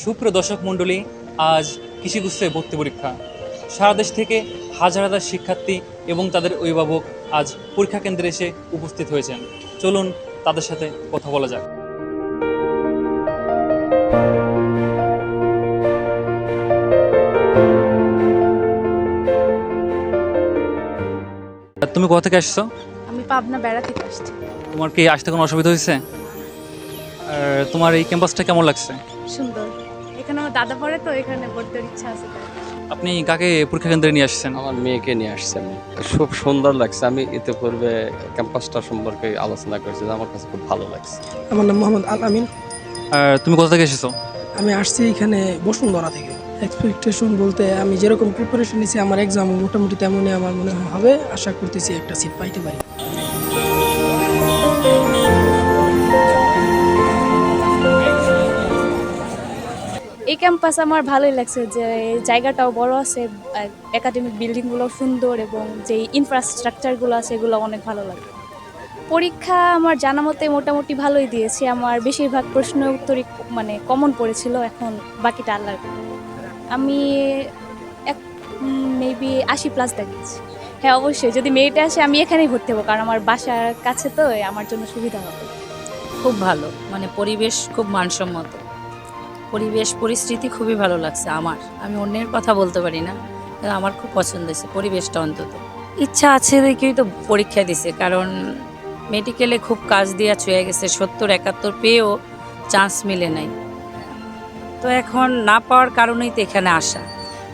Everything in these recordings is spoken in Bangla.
সুপ্রিয় দর্শক মণ্ডলী, আজ কৃষিগুচ্ছের ভর্তি পরীক্ষা। সারা দেশ থেকে হাজার হাজার শিক্ষার্থী এবং তাদের অভিভাবক আজ পরীক্ষা কেন্দ্রে এসে উপস্থিত হয়েছেন। চলুন তাদের সাথে কথা বলা যাক। তুমি কোথা থেকে আসছো? আমি পাবনা বেড়া থেকে আসছি। তোমার কি আসতে কোনো অসুবিধা হয়েছে? আর তোমার এই ক্যাম্পাসটা কেমন লাগছে? সুন্দর। এখানে আমার দাদা পড়ে, তো এখানে ভর্তির ইচ্ছা আছে তাই। আপনি কাকে পরীক্ষা কেন্দ্রে নিয়ে আসছেন? আমার মেয়েকে নিয়ে আসছি আমি। খুব সুন্দর লাগছে। আমি ইতিপূর্বে ক্যাম্পাসটা সম্পর্কে আলোচনা করেছি, আমার কাছে খুব ভালো লাগছে। আমার নাম মোহাম্মদ আল আমিন। আর তুমি কোথা থেকে এসেছো? আমি আসছি এখানে বসুন্ধরা থেকে। এক্সপেকটেশন বলতে আমি যেরকম প্রিপারেশন নিয়েছি, আমার এক্সাম মোটামুটি তেমনই আমার মনে হবে। আশা করতেছি একটা সিট পাইতে পারি। এই ক্যাম্পাস আমার ভালোই লাগছে, যে জায়গাটাও বড় আছে, একাডেমিক বিল্ডিংগুলো সুন্দর এবং যে ইনফ্রাস্ট্রাকচারগুলো আছে এগুলো অনেক ভালো লাগে। পরীক্ষা আমার জানা মতে মোটামুটি ভালোই দিয়েছি। আমার বেশিরভাগ প্রশ্ন উত্তরই মানে কমন পড়েছিল, এখন বাকিটা আল্লাহর। আমি মেবি 80+ দেখিয়েছি। হ্যাঁ অবশ্যই, যদি মেয়েটা আসে আমি এখানেই ভর্তি হবো, কারণ আমার বাসার কাছে, তো আমার জন্য সুবিধা হবে। খুব ভালো, মানে পরিবেশ খুব মানসম্মত, পরিবেশ পরিস্থিতি খুবই ভালো লাগছে আমার। আমি অন্যের কথা বলতে পারি না, কিন্তু আমার খুব পছন্দ হয়েছে পরিবেশটা। অন্তত ইচ্ছা আছে দেখেই তো পরীক্ষা দিছে, কারণ মেডিকেলে খুব কাজ দিয়া ছুঁয়ে গেছে, 70-71 পেয়েও চান্স মিলে নাই। তো এখন না পাওয়ার কারণেই তো এখানে আসা।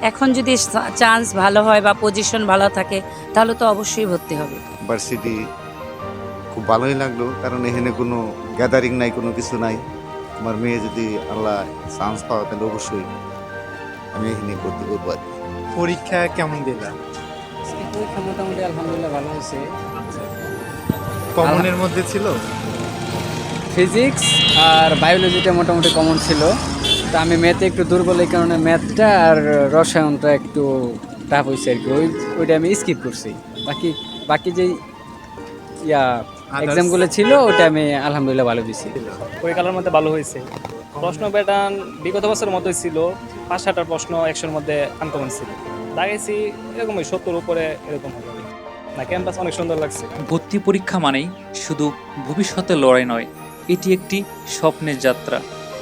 এখন যদি চান্স ভালো হয় বা পজিশন ভালো থাকে, তাহলে তো অবশ্যই ভর্তি হবে। ভার্সিটি খুব ভালোই লাগলো, কারণ এখানে কোনো গ্যাদারিং নাই, কোনো কিছু নাই। আমার মেয়ে যদি আল্লাহ চান্স পাওয়া, তাহলে অবশ্যই আমি এখানে ভর্তি করবো আর কি। পরীক্ষা কেমন দিলাম? পরীক্ষা মোটামুটি আলহামদুলিল্লাহ ভালো হয়েছে। কমনের মধ্যে ছিল ফিজিক্স আর বায়োলজিটা মোটামুটি কমন ছিল। তো আমি ম্যাথে একটু দুর্বল, এই কারণে ম্যাথটা আর রসায়নটা একটু টাফ হয়েছে আর কি। ওইটা আমি স্কিপ করছি। বাকি যে এক্সামগুলো ছিল ওটা আমি আলহামদুলিল্লাহ ভালো দিছি। পরীক্ষার মধ্যে ভালো হয়েছে। প্রশ্ন প্যাটার্ন বিগত বছরের মতোই ছিল, 5-6টা প্রশ্ন 100-র মধ্যে আনকমন ছিল। লাগাইছি এরকমই 70 উপরে এরকম হবে না। ক্যাম্পাস অনেক সুন্দর লাগছে। ভর্তি পরীক্ষা মানেই শুধু ভবিষ্যতের লড়াই নয়, এটি একটি স্বপ্নের যাত্রা।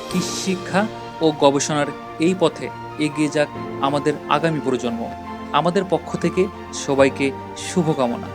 কৃষি শিক্ষা ও গবেষণার এই পথে এগিয়ে যাক আমাদের আগামী প্রজন্ম। আমাদের পক্ষ থেকে সবাইকে শুভকামনা।